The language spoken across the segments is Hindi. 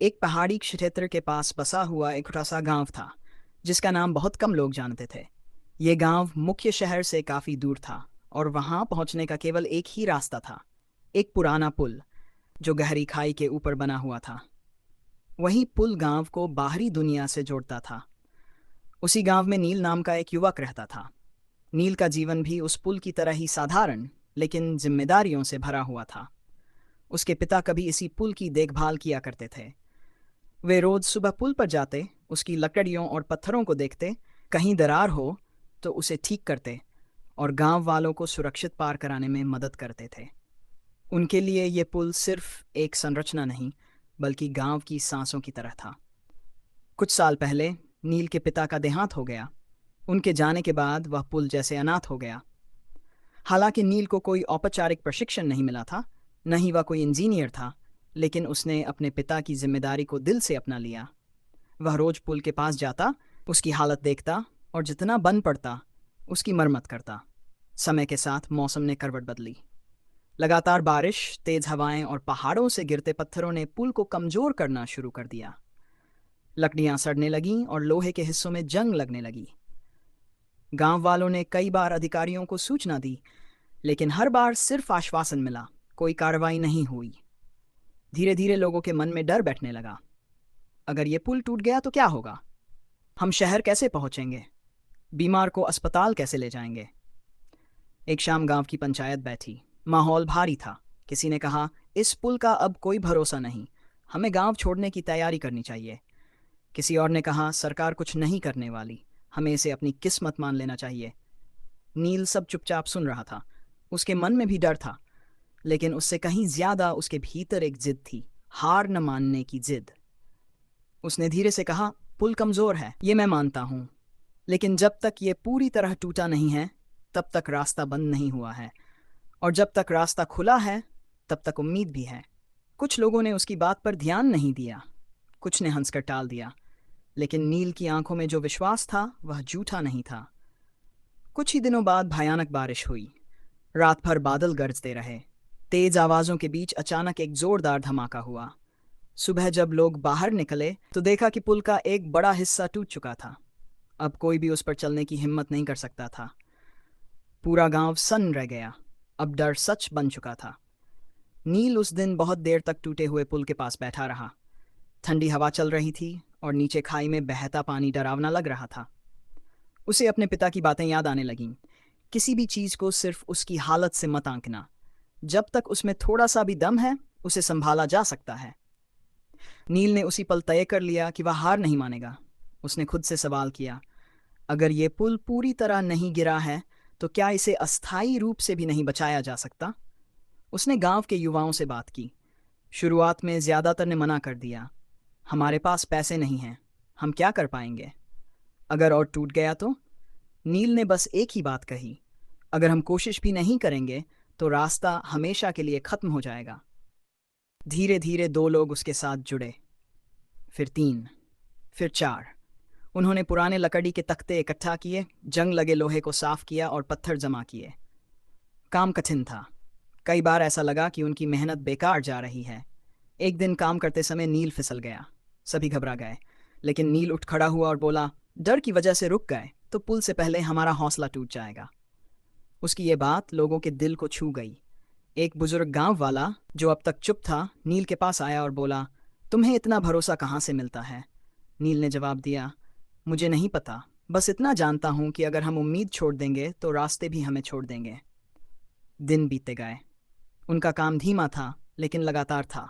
एक पहाड़ी क्षेत्र के पास बसा हुआ एक छोटा सा गांव था जिसका नाम बहुत कम लोग जानते थे। ये गांव मुख्य शहर से काफी दूर था और वहां पहुंचने का केवल एक ही रास्ता था, एक पुराना पुल जो गहरी खाई के ऊपर बना हुआ था। वही पुल गांव को बाहरी दुनिया से जोड़ता था। उसी गांव में नील नाम का एक युवक रहता था। नील का जीवन भी उस पुल की तरह ही साधारण लेकिन जिम्मेदारियों से भरा हुआ था। उसके पिता कभी इसी पुल की देखभाल किया करते थे। वे रोज सुबह पुल पर जाते, उसकी लकड़ियों और पत्थरों को देखते, कहीं दरार हो तो उसे ठीक करते और गांव वालों को सुरक्षित पार कराने में मदद करते थे। उनके लिए ये पुल सिर्फ एक संरचना नहीं बल्कि गांव की सांसों की तरह था। कुछ साल पहले नील के पिता का देहांत हो गया। उनके जाने के बाद वह पुल जैसे अनाथ हो गया। हालांकि नील को कोई औपचारिक प्रशिक्षण नहीं मिला था, न ही वह कोई इंजीनियर था, लेकिन उसने अपने पिता की जिम्मेदारी को दिल से अपना लिया। वह रोज पुल के पास जाता, उसकी हालत देखता और जितना बन पड़ता उसकी मरम्मत करता। समय के साथ मौसम ने करवट बदली। लगातार बारिश, तेज हवाएं और पहाड़ों से गिरते पत्थरों ने पुल को कमजोर करना शुरू कर दिया। लकड़ियां सड़ने लगीं और लोहे के हिस्सों में जंग लगने लगी। गांव वालों ने कई बार अधिकारियों को सूचना दी, लेकिन हर बार सिर्फ आश्वासन मिला, कोई कार्रवाई नहीं हुई। धीरे धीरे लोगों के मन में डर बैठने लगा। अगर ये पुल टूट गया तो क्या होगा? हम शहर कैसे पहुंचेंगे? बीमार को अस्पताल कैसे ले जाएंगे? एक शाम गांव की पंचायत बैठी। माहौल भारी था। किसी ने कहा, इस पुल का अब कोई भरोसा नहीं, हमें गांव छोड़ने की तैयारी करनी चाहिए। किसी और ने कहा, सरकार कुछ नहीं करने वाली, हमें इसे अपनी किस्मत मान लेना चाहिए। नील सब चुपचाप सुन रहा था। उसके मन में भी डर था, लेकिन उससे कहीं ज्यादा उसके भीतर एक जिद थी, हार न मानने की जिद। उसने धीरे से कहा, पुल कमजोर है, ये मैं मानता हूं, लेकिन जब तक ये पूरी तरह टूटा नहीं है तब तक रास्ता बंद नहीं हुआ है, और जब तक रास्ता खुला है तब तक उम्मीद भी है। कुछ लोगों ने उसकी बात पर ध्यान नहीं दिया, कुछ ने हंसकर टाल दिया, लेकिन नील की आंखों में जो विश्वास था वह झूठा नहीं था। कुछ ही दिनों बाद भयानक बारिश हुई। रात भर बादल गरजते रहे। तेज आवाजों के बीच अचानक एक जोरदार धमाका हुआ। सुबह जब लोग बाहर निकले तो देखा कि पुल का एक बड़ा हिस्सा टूट चुका था। अब कोई भी उस पर चलने की हिम्मत नहीं कर सकता था। पूरा गांव सन्न रह गया। अब डर सच बन चुका था। नील उस दिन बहुत देर तक टूटे हुए पुल के पास बैठा रहा। ठंडी हवा चल रही थी और नीचे खाई में बहता पानी डरावना लग रहा था। उसे अपने पिता की बातें याद आने लगीं। किसी भी चीज को सिर्फ उसकी हालत से मत आंकना। जब तक उसमें थोड़ा सा भी दम है उसे संभाला जा सकता है। नील ने उसी पल तय कर लिया कि वह हार नहीं मानेगा। उसने खुद से सवाल किया, अगर ये पुल पूरी तरह नहीं गिरा है तो क्या इसे अस्थायी रूप से भी नहीं बचाया जा सकता? उसने गांव के युवाओं से बात की। शुरुआत में ज्यादातर ने मना कर दिया, हमारे पास पैसे नहीं हैं, हम क्या कर पाएंगे? अगर और टूट गया तो? नील ने बस एक ही बात कही, अगर हम कोशिश भी नहीं करेंगे तो रास्ता हमेशा के लिए खत्म हो जाएगा। धीरे धीरे दो लोग उसके साथ जुड़े, फिर तीन, फिर चार। उन्होंने पुराने लकड़ी के तख्ते इकट्ठा किए, जंग लगे लोहे को साफ किया और पत्थर जमा किए। काम कठिन था। कई बार ऐसा लगा कि उनकी मेहनत बेकार जा रही है। एक दिन काम करते समय नील फिसल गया। सभी घबरा गए, लेकिन नील उठ खड़ा हुआ और बोला, डर की वजह से रुक गए तो पुल से पहले हमारा हौसला टूट जाएगा। उसकी ये बात लोगों के दिल को छू गई। एक बुजुर्ग गांव वाला जो अब तक चुप था नील के पास आया और बोला, तुम्हें इतना भरोसा कहाँ से मिलता है? नील ने जवाब दिया, मुझे नहीं पता, बस इतना जानता हूं कि अगर हम उम्मीद छोड़ देंगे तो रास्ते भी हमें छोड़ देंगे। दिन बीतते गए। उनका काम धीमा था लेकिन लगातार था।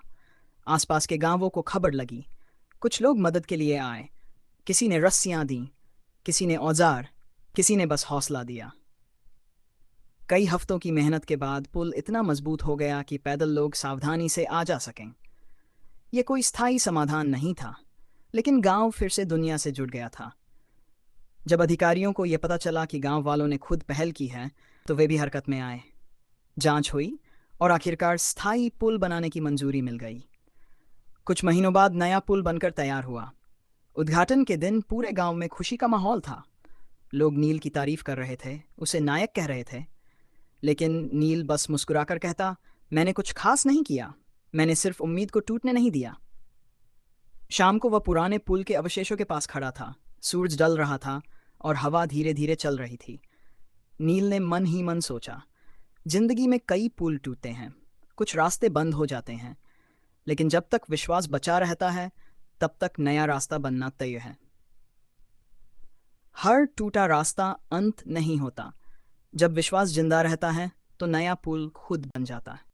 आसपास के गांवों को खबर लगी। कुछ लोग मदद के लिए आए। किसी ने रस्सियां दी, किसी ने औजार, किसी ने बस हौसला दिया। कई हफ्तों की मेहनत के बाद पुल इतना मजबूत हो गया कि पैदल लोग सावधानी से आ जा सकें। यह कोई स्थायी समाधान नहीं था, लेकिन गांव फिर से दुनिया से जुड़ गया था। जब अधिकारियों को यह पता चला कि गांव वालों ने खुद पहल की है तो वे भी हरकत में आए। जांच हुई और आखिरकार स्थायी पुल बनाने की मंजूरी मिल गई। कुछ महीनों बाद नया पुल बनकर तैयार हुआ। उद्घाटन के दिन पूरे गांव में खुशी का माहौल था। लोग नील की तारीफ कर रहे थे, उसे नायक कह रहे थे, लेकिन नील बस मुस्कुराकर कहता, मैंने कुछ खास नहीं किया, मैंने सिर्फ उम्मीद को टूटने नहीं दिया। शाम को वह पुराने पुल के अवशेषों के पास खड़ा था। सूरज ढल रहा था और हवा धीरे धीरे चल रही थी। नील ने मन ही मन सोचा, जिंदगी में कई पुल टूटते हैं, कुछ रास्ते बंद हो जाते हैं, लेकिन जब तक विश्वास बचा रहता है तब तक नया रास्ता बनना तय है। हर टूटा रास्ता अंत नहीं होता। जब विश्वास जिंदा रहता है तो नया पुल खुद बन जाता है।